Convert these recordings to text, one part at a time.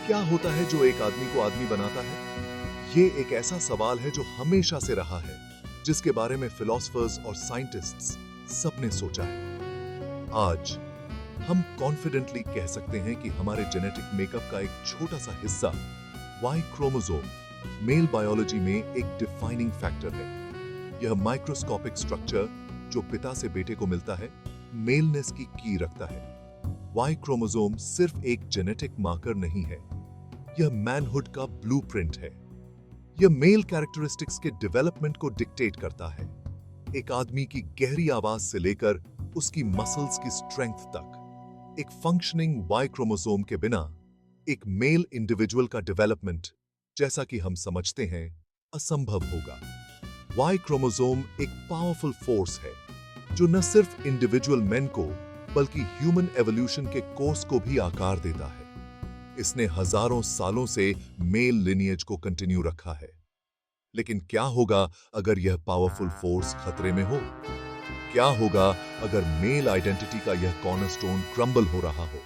क्या होता है जो एक आदमी को आदमी बनाता है? ये एक ऐसा सवाल है जो हमेशा से रहा है, जिसके बारे में फिलोसफर्स और साइंटिस्ट्स सबने सोचा है। आज हम कॉन्फिडेंटली कह सकते हैं कि हमारे जेनेटिक मेकअप का एक छोटा सा हिस्सा वाई क्रोमोसोम मेल बायोलॉजी में एक डिफाइनिंग फैक्टर है। यह माइक्रोस्कोपिक स्ट्रक्चर जो पिता से बेटे को मिलता है, मेलनेस की रखता है। वाई क्रोमोसोम सिर्फ एक जेनेटिक मार्कर नहीं है, यह मैनहुड का ब्लूप्रिंट है। यह मेल कैरेक्टरिस्टिक्स के डेवलपमेंट को डिक्टेट करता है, एक आदमी की गहरी आवाज से लेकर उसकी मसल्स की स्ट्रेंथ तक। एक फंक्शनिंग वाई क्रोमोसोम के बिना एक मेल इंडिविजुअल का डेवलपमेंट, जैसा कि हम समझते हैं, असंभव होगा। वाई क्रोमोसोम एक पावरफुल फोर्स है जो न सिर्फ इंडिविजुअल मेन को बल्कि ह्यूमन एवोल्यूशन के कोर्स को भी आकार देता है। इसने हजारों सालों से मेल लिनिएज को कंटिन्यू रखा है। लेकिन क्या होगा अगर यह पावरफुल फोर्स खतरे में हो? क्या होगा अगर मेल आइडेंटिटी का यह कॉर्नरस्टोन क्रम्बल हो रहा हो?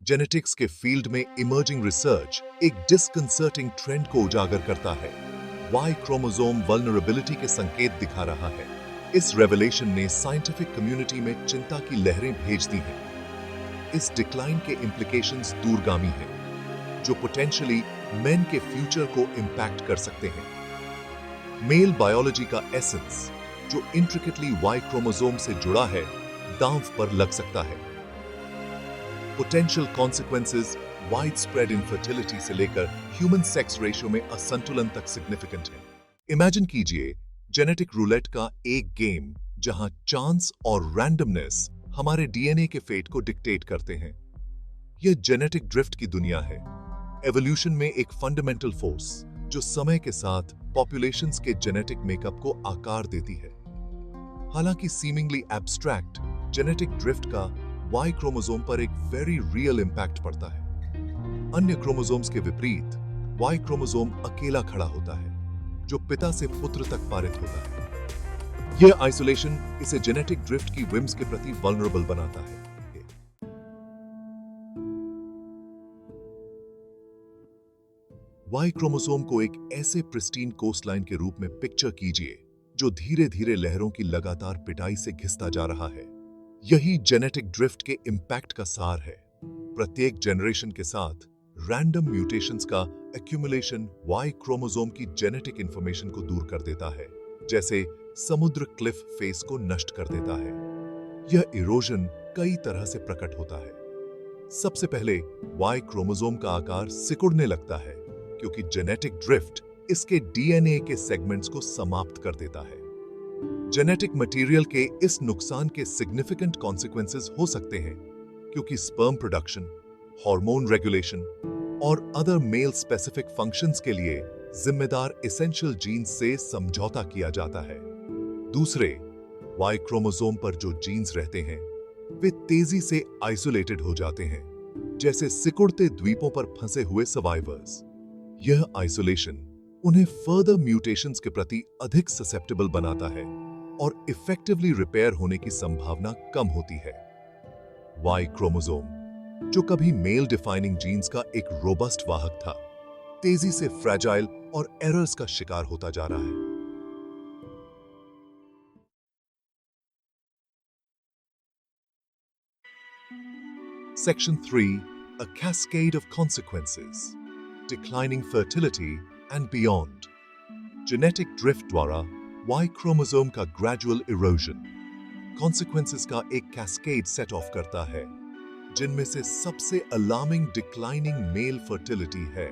जेनेटिक्स के फील्ड में इमर्जिंग रिसर्च एक डिस्कंसर्टिंग ट्रेंड को उजागर करता है। वाई क्रोमोसोम वल्नरेबिलिटी के संकेत दिखा रहा है। इस रेवलेशन ने साइंटिफिक कम्युनिटी में चिंता की लहरें भेज दी हैं। इस डिक्लाइन के इंप्लीकेशंस दूरगामी हैं, जो पोटेंशियली मेन के फ्यूचर को इंपैक्ट कर सकते हैं। मेल बायोलॉजी का एसेंस, जो इंट्रिकेटली वाई क्रोमोसोम से जुड़ा है, दांव पर लग सकता है। Potential consequences wide spread infertility से लेकर ह्यूमन सेक्स रेशियो में असंतुलन तक सिग्निफिकेंट है। इमेजिन कीजिए जेनेटिक रूलेट का एक गेम जहां चांस और रैंडमनेस हमारे डीएनए के फेट को डिक्टेट करते हैं। यह जेनेटिक ड्रिफ्ट की दुनिया है, एवोल्यूशन में एक फंडामेंटल फोर्स जो समय के साथ पॉपुलेशंस के जेनेटिक मेकअप को आकार देती है। हालांकि सीमिंगली एब्स्ट्रैक्ट जेनेटिक ड्रिफ्ट का वाई क्रोमोसोम पर एक वेरी रियल इंपैक्ट पड़ता है। अन्य क्रोमोसोम्स के विपरीत वाई क्रोमोसोम अकेला खड़ा होता है, जो पिता से पुत्र तक पारित होता है। यह आइसोलेशन इसे जेनेटिक ड्रिफ्ट की विम्स के प्रति वल्नरेबल बनाता है। वाई क्रोमोसोम को एक ऐसे प्रिस्टीन कोस्टलाइन के रूप में पिक्चर कीजिए जो धीरे धीरे लहरों की लगातार पिटाई से घिसता जा रहा है। यही जेनेटिक ड्रिफ्ट के इंपैक्ट का सार है। प्रत्येक जनरेशन के साथ रैंडम म्यूटेशंस का एक्यूमुलेशन वाई क्रोमोसोम की जेनेटिक इंफॉर्मेशन को दूर कर देता है, जैसे समुद्र क्लिफ फेस को नष्ट कर देता है। यह इरोजन कई तरह से प्रकट होता है। सबसे पहले वाई क्रोमोसोम का आकार सिकुड़ने लगता है, क्योंकि जेनेटिक ड्रिफ्ट इसके डीएनए के सेगमेंट्स को समाप्त कर देता है। जेनेटिक मटेरियल के इस नुकसान के सिग्निफिकेंट कॉन्सिक्वेंसेस हो सकते हैं, क्योंकि स्पर्म प्रोडक्शन, हार्मोन रेगुलेशन और अदर मेल स्पेसिफिक फंक्शंस के लिए जिम्मेदार एसेंशियल जीन्स से समझौता किया जाता है। दूसरे, वाई क्रोमोसोम पर जो जीन्स रहते हैं वे तेजी से आइसोलेटेड हो जाते हैं, जैसे सिकुड़ते द्वीपों पर फंसे हुए सर्वाइवर्स। यह आइसोलेशन उन्हें फर्दर म्यूटेशंस के प्रति अधिक ससेप्टेबल बनाता है और इफेक्टिवली रिपेयर होने की संभावना कम होती है। वाई क्रोमोसोम, जो कभी मेल डिफाइनिंग जीन्स का एक रोबस्ट वाहक था, तेजी से फ्रैजाइल और एरर्स का शिकार होता जा रहा है। Section 3, a cascade of consequences, declining fertility and beyond. Genetic drift द्वारा Y क्रोमोसोम का gradual erosion, consequences का एक cascade set off करता है, जिनमें से सबसे अलार्मिंग डिक्लाइनिंग मेल फर्टिलिटी है।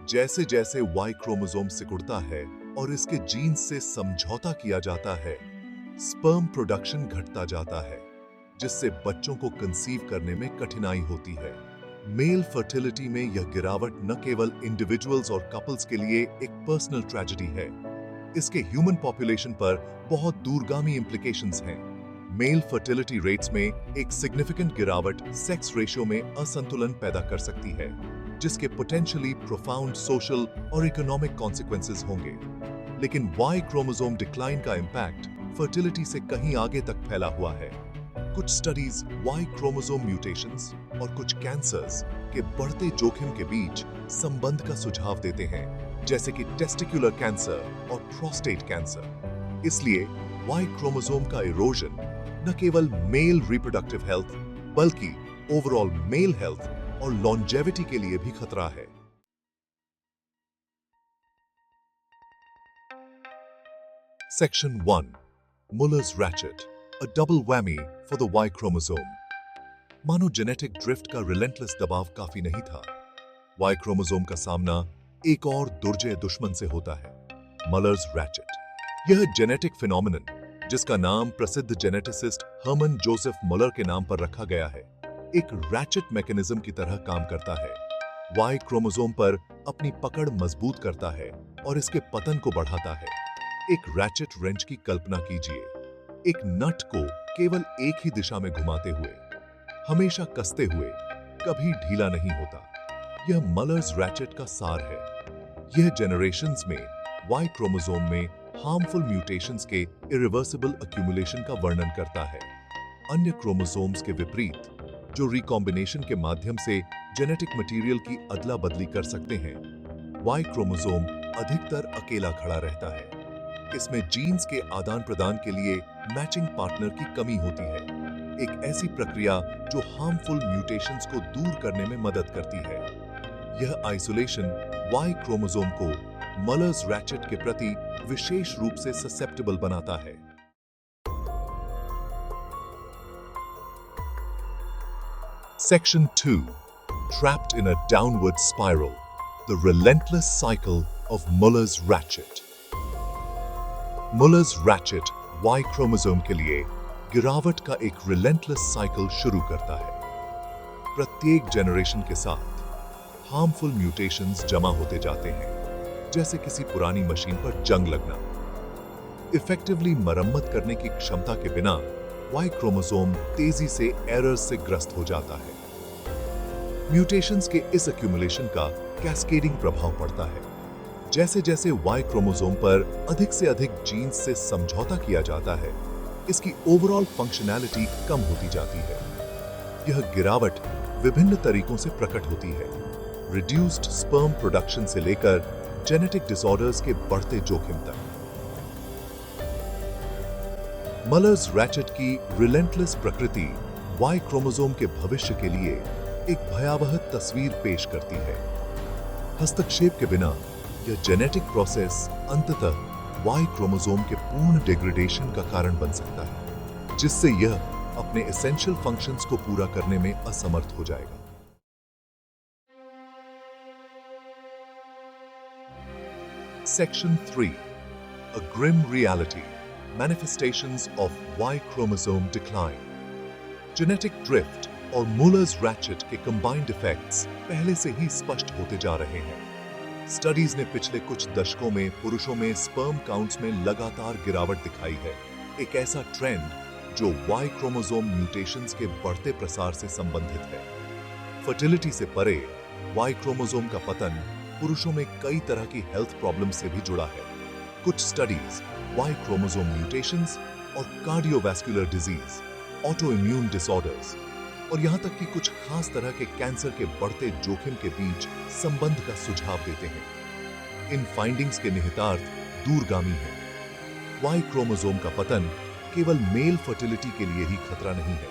जैसे जैसे वाई क्रोमोसोम सिकुड़ता है और इसके जीन्स से समझौता किया जाता है, स्पर्म प्रोडक्शन घटता जाता है, जिससे बच्चों को कंसीव करने में कठिनाई होती है। मेल फर्टिलिटी में यह गिरावट न केवल इंडिविजुअल्स और कपल्स के लिए एक पर्सनल ट्रेजेडी है, इसके ह्यूमन पॉपुलेशन पर बहुत दूरगामी इंप्लीकेशंस हैं। मेल फर्टिलिटी रेट्स में एक सिग्निफिकेंट गिरावट सेक्स रेशियो में असंतुलन पैदा कर सकती है, जिसके पोटेंशियली प्रोफाउंड सोशल और इकोनॉमिक कॉन्सिक्वेंसेस होंगे। लेकिन वाई क्रोमोसोम डिक्लाइन का इंपैक्ट फर्टिलिटी से कहीं आगे तक फैला हुआ है। कुछ स्टडीज वाई क्रोमोसोम म्यूटेशंस और कुछ कैंसर्स के बढ़ते जोखिम के बीच संबंध का सुझाव देते हैं, जैसे कि टेस्टिकुलर कैंसर और प्रोस्टेट कैंसर। इसलिए वाई क्रोमोसोम का इरोजन न केवल मेल रिप्रोडक्टिव हेल्थ बल्कि ओवरऑल मेल हेल्थ और लॉन्जेविटी के लिए भी खतरा है। Section 1. Muller's ratchet, a double whammy for the Y chromosome. मानो जेनेटिक ड्रिफ्ट का रिलेंटलेस दबाव काफी नहीं था। Y क्रोमोसोम का सामना एक और दुर्जय दुश्मन से होता है, मलर्स रैचेट। यह जेनेटिक फिनोमिनन, जिसका नाम प्रसिद्ध जेनेटिसिस्ट हर्मन जोसेफ मलर के नाम पर रखा गया है, एक रैचेट मैकेनिज्म की तरह काम करता है। Y क्रोमोसोम पर अपनी पकड़ मजबूत करता है और इसके पतन को बढ़ाता है। एक रैचेट रेंच की कल्पना कीजिए, एक नट को केवल एक ही दिशा में घुमाते हुए, हमेशा कसते हुए, कभी ढीला नहीं होता। यह मलर्स रैचेट का सार है। यह जेनरेशंस में वाई क्रोमोसोम में हार्मफुल म्यूटेशंस के इरिवर्सिबल अक्यूमुलेशन का वर्णन करता है। अन्य क्रोमोसोम्स के विपरीत, जो रिकॉम्बिनेशन के माध्यम से जेनेटिक मटेरियल की अदला बदली कर सकते हैं, वाई क्रोमोसोम अधिकतर अकेला खड़ा रहता है। इसमें जीन्स के आदान प्रदान के लिए मैचिंग पार्टनर की कमी होती है, एक ऐसी प्रक्रिया जो हार्मफुल म्यूटेशंस को दूर करने में मदद करती है। यह आइसोलेशन वाई क्रोमोसोम को मलर्स रैचेट के प्रति विशेष रूप से ससेप्टेबल बनाता है। Section 2. Trapped in a downward spiral, the relentless cycle of Muller's ratchet. Muller's ratchet Y chromosome के लिए गिरावट का एक रिलेंटलेस साइकिल शुरू करता है। प्रत्येक जेनरेशन के साथ हार्मफुल म्यूटेशंस जमा होते जाते हैं, जैसे किसी पुरानी मशीन पर जंग लगना। इफेक्टिवली मरम्मत करने की क्षमता के बिना वाई क्रोमोसोम तेजी से एरर्स से ग्रस्त हो जाता है। म्यूटेशंस के इस एक्यूमुलेशन का कैस्केडिंग प्रभाव पड़ता है। जैसे जैसे वाई क्रोमोसोम पर अधिक से अधिक जीन्स से समझौता किया जाता है, इसकी ओवरऑल फंक्शनैलिटी कम होती जाती है। यह गिरावट विभिन्न तरीकों से प्रकट होती है, रिड्यूस्ड स्पर्म प्रोडक्शन से लेकर जेनेटिक डिसऑर्डर्स के बढ़ते जोखिम तक। मलर्स रैचेट की रिलेंटलेस प्रकृति वाई क्रोमोसोम के भविष्य के लिए एक भयावह तस्वीर पेश करती है। हस्तक्षेप के बिना यह जेनेटिक प्रोसेस अंततः वाई क्रोमोसोम के पूर्ण डिग्रेडेशन का कारण बन सकता है, जिससे यह अपने एसेंशियल फंक्शंस को पूरा करने में असमर्थ हो जाएगा। Section 3. A grim reality. Manifestations of Y chromosome decline. Genetic drift और Muller's ratchet के combined effects पहले से ही स्पष्ट होते जा रहे हैं। स्टडीज ने पिछले कुछ दशकों में पुरुषों में स्पर्म काउंट्स में लगातार गिरावट दिखाई है, एक ऐसा ट्रेंड जो वाई क्रोमोसोम म्यूटेशंस के बढ़ते प्रसार से संबंधित है। फर्टिलिटी से परे वाई क्रोमोसोम का पतन पुरुषों में कई तरह की हेल्थ प्रॉब्लम से भी जुड़ा है। कुछ स्टडीज वाई क्रोमोसोम म्यूटेशंस और cardiovascular disease, auto immune disorders और यहां तक कि कुछ खास तरह के कैंसर के बढ़ते जोखिम के बीच संबंध का सुझाव देते हैं। इन फाइंडिंग्स के निहितार्थ दूरगामी है। वाई क्रोमोसोम का पतन केवल मेल फर्टिलिटी के लिए ही खतरा नहीं है,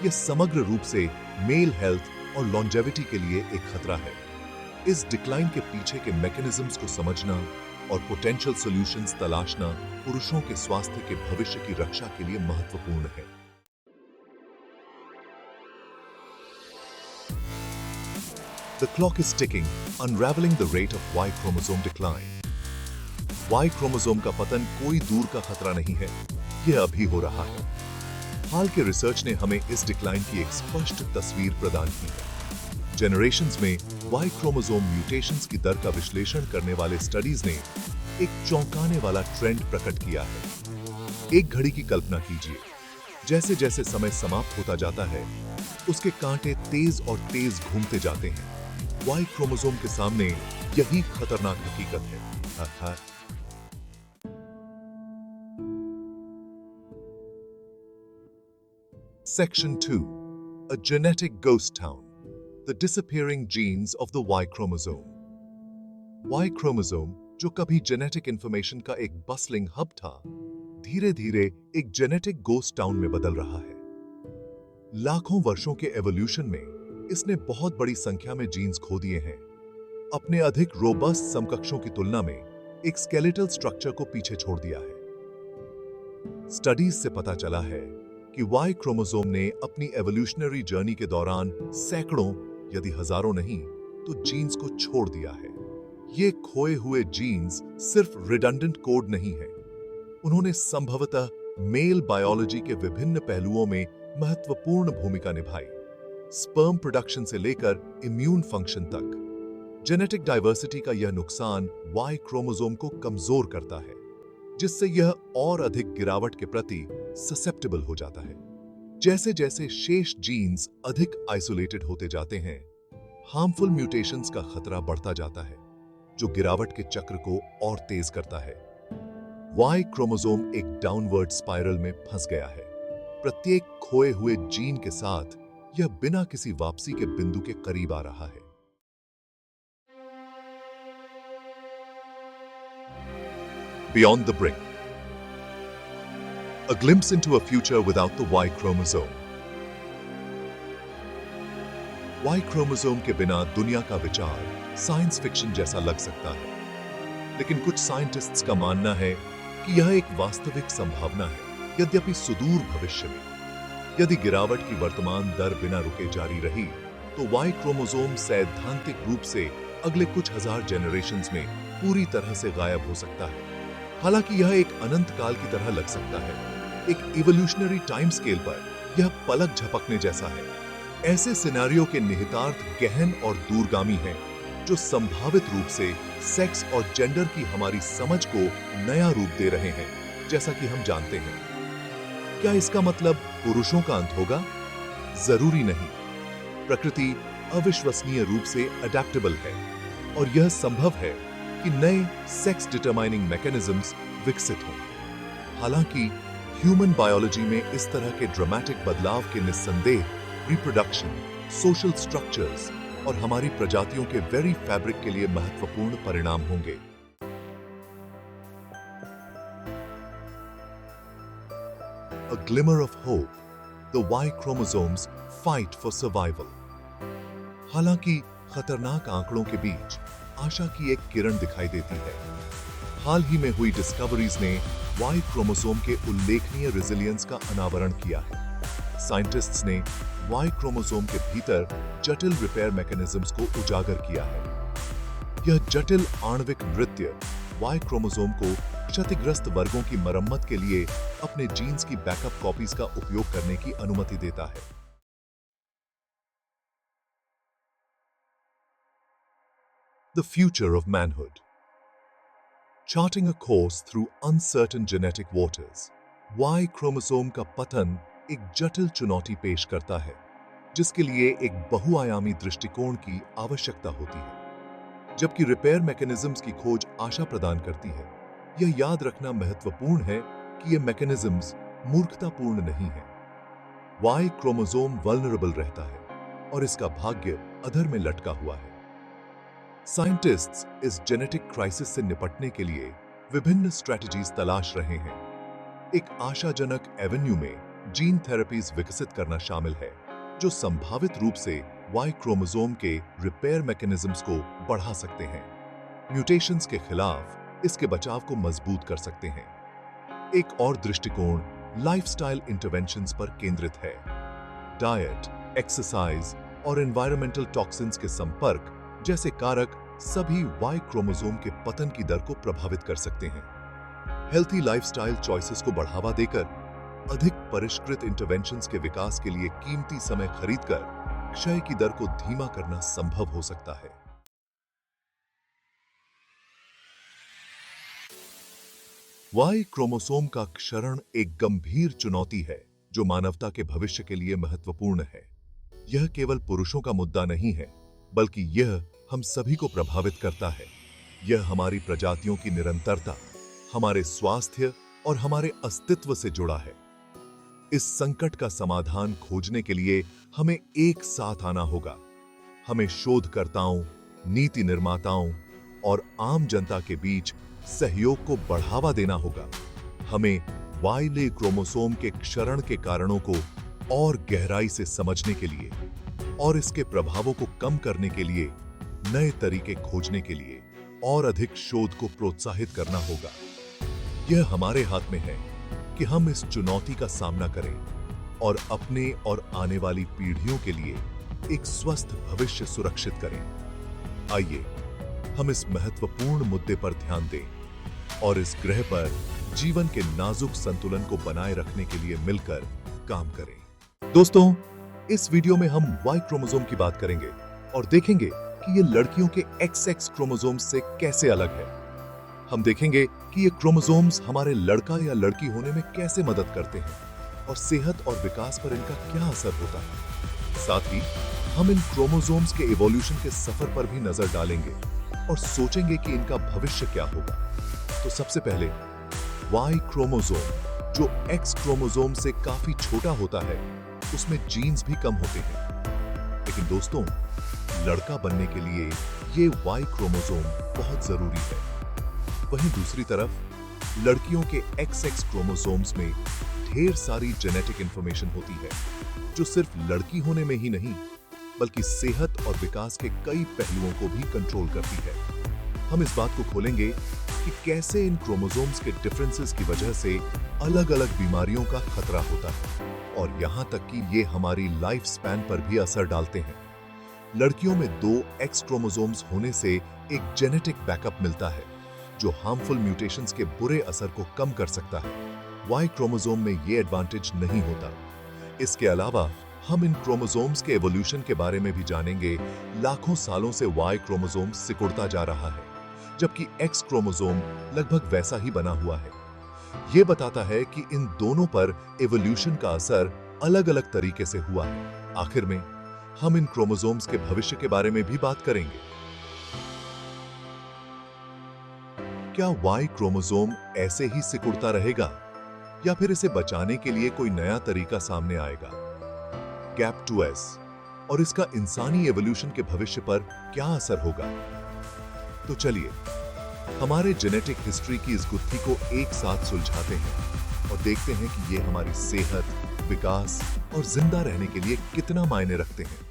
यह समग्र रूप से मेल हेल्थ और लॉन्जेविटी के लिए एक खतरा है। इस डिक्लाइन के पीछे के मैकेनिज्म्स को समझना और पोटेंशियल सॉल्यूशंस तलाशना पुरुषों के स्वास्थ्य के भविष्य की रक्षा के लिए महत्वपूर्ण है। The clock is ticking, unraveling the rate of Y chromosome decline. Y chromosome का पतन कोई दूर का खतरा नहीं है, यह अभी हो रहा है। हाल के रिसर्च ने हमें इस डिक्लाइन की एक स्पष्ट तस्वीर प्रदान की है। जेनरेशंस में Y क्रोमोसोम म्यूटेशंस की दर का विश्लेषण करने वाले स्टडीज ने एक चौंकाने वाला ट्रेंड प्रकट किया है। एक घड़ी की कल्पना कीजिए, जैसे जैसे समय समाप्त होता जाता है, उसके कांटे तेज और तेज घूमते जाते हैं। वाई क्रोमोसोम के सामने यही खतरनाक हकीकत है। अर्थात Section 2. A genetic ghost town. The disappearing genes of the Y chromosome. Y chromosome, जो कभी जेनेटिक इंफॉर्मेशन का एक बसलिंग हब था, धीरे धीरे एक जेनेटिक गोस्ट टाउन में बदल रहा है। लाखों वर्षों के एवोल्यूशन में इसने बहुत बड़ी संख्या में जीन्स खो दिए हैं, अपने अधिक रोबस्ट समकक्षों की तुलना में एक स्केलेटल स्ट्रक्चर को पीछे छोड़ दिया है। स्टडीज से पता चला है कि वाई क्रोमोसोम ने अपनी एवोल्यूशनरी जर्नी के दौरान सैकड़ों यदि हजारों नहीं तो जीन्स को छोड़ दिया है। ये खोए हुए जीन्स सिर्फ रिडंडेंट कोड नहीं है, उन्होंने संभवतः मेल बायोलॉजी के विभिन्न पहलुओं में महत्वपूर्ण भूमिका निभाई, स्पर्म प्रोडक्शन से लेकर इम्यून फंक्शन तक। जेनेटिक डाइवर्सिटी का यह नुकसान वाई क्रोमोसोम को कमजोर करता है, जिससे यह और अधिक गिरावट के प्रति ससेप्टेबल हो जाता है। जैसे जैसे शेष जीन्स अधिक आइसोलेटेड होते जाते हैं, हार्मफुल म्यूटेशंस का खतरा बढ़ता जाता है, जो गिरावट के चक्र को और तेज करता है। वाई क्रोमोसोम एक डाउनवर्ड स्पाइरल में फंस गया है। प्रत्येक खोए हुए जीन के साथ यह बिना किसी वापसी के बिंदु के करीब आ रहा है। Beyond the brink. A glimpse into a future without the Y chromosome. Y chromosome के बिना दुनिया का विचार साइंस फिक्शन जैसा लग सकता है, लेकिन कुछ साइंटिस्ट्स का मानना है कि यह एक वास्तविक संभावना है, यद्यपि सुदूर भविष्य में। यदि गिरावट की वर्तमान दर बिना रुके जारी रही, तो Y क्रोमोसोम सैद्धांतिक रूप से अगले कुछ हजार जेनरेशंस में पूरी तरह से गायब हो सकता है। हालांकि यह एक अनंत काल की तरह लग सकता है, एक इवोल्यूशनरी टाइम स्केल पर यह पलक झपकने जैसा है। ऐसे सिनेरियो के निहितार्थ गहन और दूरगामी हैं, जो संभावित रूप से सेक्स और जेंडर की हमारी समझ को नया रूप दे रहे हैं, जैसा कि हम जानते हैं। क्या इसका मतलब पुरुषों का अंत होगा? जरूरी नहीं। प्रकृति अविश्वसनीय रूप से अडैप्टेबल है और यह संभव है कि नए सेक्स डिटरमाइनिंग मैकेनिज्म्स विकसित हों। हालांकि ह्यूमन बायोलॉजी में इस तरह के ड्रामेटिक बदलाव के निस्संदेह रिप्रोडक्शन, सोशल स्ट्रक्चर्स और हमारी प्रजातियों के वेरी फैब्रिक के लिए महत्वपूर्ण परिणाम होंगे। A glimmer of hope, the Y chromosomes fight for survival. हालांकि खतरनाक आंकड़ों के बीच आशा की एक किरण दिखाई देती है। हाल ही में हुई डिस्कवरीज ने वाई क्रोमोसोम के उल्लेखनीय रेजिलियंस का अनावरण किया है। साइंटिस्ट्स ने वाई क्रोमोसोम के भीतर जटिल रिपेयर मैकेनिज्म्स को उजागर किया है। यह जटिल आणविक नृत्य वाई क्रोमोसोम को क्षतिग्रस्त वर्गों की मरम्मत के लिए अपने जीन्स की बैकअप कॉपीज का उपयोग करने की अनुमति देता है। The future of manhood. Charting a course through uncertain genetic waters, Y chromosome का पतन एक जटिल चुनौती पेश करता है, जिसके लिए एक बहुआयामी दृष्टिकोण की आवश्यकता होती है। जबकि रिपेयर मैकेनिज्म्स की खोज आशा प्रदान करती है, यह याद रखना महत्वपूर्ण है कि ये मैकेनिज्म्स मूर्खतापूर्ण नहीं हैं। Y क्रोमोसोम वल्नरेबल रहता है और इसका भाग्य अधर में लटका हुआ है। साइंटिस्ट्स इस जेनेटिक क्राइसिस से निपटने के लिए विभिन्न स्ट्रेटजीज तलाश रहे हैं। एक आशाजनक एवेन्यू में जीन थेरेपीज विकसित करना शामिल है, जो संभावित रूप से वाई क्रोमोसोम के रिपेयर मैकेनिज्म्स को बढ़ा सकते हैं, म्यूटेशंस के खिलाफ इसके बचाव को मजबूत कर सकते हैं। एक और दृष्टिकोण लाइफस्टाइल इंटरवेंशंस पर केंद्रित है। डाइट, एक्सरसाइज और एनवायरमेंटल टॉक्सिन्स के संपर्क जैसे कारक सभी वाई क्रोमोसोम के पतन की दर को प्रभावित कर सकते हैं। हेल्थी लाइफस्टाइल चॉइसेस को बढ़ावा देकर अधिक परिष्कृत इंटरवेंशंस के विकास के लिए कीमती समय खरीदकर क्षय की दर को धीमा करना संभव हो सकता है। वाई क्रोमोसोम का क्षरण एक गंभीर चुनौती है, जो मानवता के भविष्य के लिए महत्वपूर्ण है। यह केवल पुरुषों का मुद्दा नहीं है, बल्कि यह हम सभी को प्रभावित करता है। यह हमारी प्रजातियों की निरंतरता, हमारे स्वास्थ्य और हमारे अस्तित्व से जुड़ा है। इस संकट का समाधान खोजने के लिए हमें एक साथ आना होगा। हमें शोधकर्ताओं, नीति निर्माताओं और आम जनता के बीच सहयोग को बढ़ावा देना होगा। हमें वाई क्रोमोसोम के क्षरण के कारणों को और गहराई से समझने के लिए और इसके प्रभावों को कम करने के लिए, नए तरीके खोजने के लिए और अधिक शोध को प्रोत्साहित करना होगा। यह हमारे हाथ में है कि हम इस चुनौती का सामना करें और अपने और आने वाली पीढ़ियों के लिए एक स्वस्थ भविष्य सुरक्षित करें। आइए हम इस महत्वपूर्ण मुद्दे पर ध्यान दें और इस ग्रह पर जीवन के नाजुक संतुलन को बनाए रखने के लिए मिलकर काम करें। दोस्तों, इस वीडियो में हम वाई क्रोमोसोम की बात करेंगे और देखेंगे कि ये लड़कियों के XX क्रोमोसोम से कैसे अलग है। हम देखेंगे कि ये क्रोमोसोम्स हमारे लड़का या लड़की होने में कैसे मदद करते हैं और सेहत और विकास पर इनका क्या असर होता है। साथ ही हम इन क्रोमोसोम्स के इवोल्यूशन के सफर पर भी नजर डालेंगे और सोचेंगे कि इनका भविष्य क्या होगा। तो सबसे पहले वाई क्रोमोसोम, जो X क्रोमोसोम से काफी छोटा होता है, उसमें जीन्स भी कम होते हैं। लेकिन दोस्तों, लड़का बनने के लिए ये वाई क्रोमोसोम बहुत जरूरी है। वहीं दूसरी तरफ लड़कियों के XX क्रोमोसोम्स में ढेर सारी जेनेटिक इंफॉर्मेशन होती है, जो सिर्फ लड़की होने में ही नहीं बल्कि सेहत और विकास के कई पहलुओं को भी कंट्रोल करती है। हम इस बात को खोलेंगे कि कैसे इन क्रोमोसोम्स के डिफरेंसेस की वजह से अलग-अलग बीमारियों का खतरा होता है और यहां तक कि ये हमारी लाइफ स्पैन पर भी असर डालते हैं। लड़कियों में 2 X क्रोमोसोम्स होने से एक जेनेटिक बैकअप मिलता है जो हार्मफुल म्यूटेशंस के बुरे असर को कम कर सकता है। वाई क्रोमोसोम में ये एडवांटेज नहीं होता। इसके अलावा हम इन क्रोमोसोम्स के एवोल्यूशन के बारे में भी जानेंगे। लाखों सालों से वाई क्रोमोसोम सिकुड़ता जा रहा है, जबकि X क्रोमोसोम लगभग वैसा ही बना हुआ है। यह बताता है कि इन दोनों पर एवोल्यूशन का असर अलग-अलग तरीके से हुआ है। आखिर में हम इन क्रोमोसोम्स के भविष्य के बारे में भी बात करेंगे। क्या वाई क्रोमोसोम ऐसे ही सिकुड़ता रहेगा या फिर इसे बचाने के लिए कोई नया तरीका सामने आएगा? गैप 2S और इसका इंसानी एवोल्यूशन के भविष्य पर क्या असर होगा? तो चलिए हमारे जेनेटिक हिस्ट्री की इस गुत्थी को एक साथ सुलझाते हैं और देखते हैं कि ये हमारी सेहत, विकास और जिंदा रहने के लिए कितना मायने रखते हैं।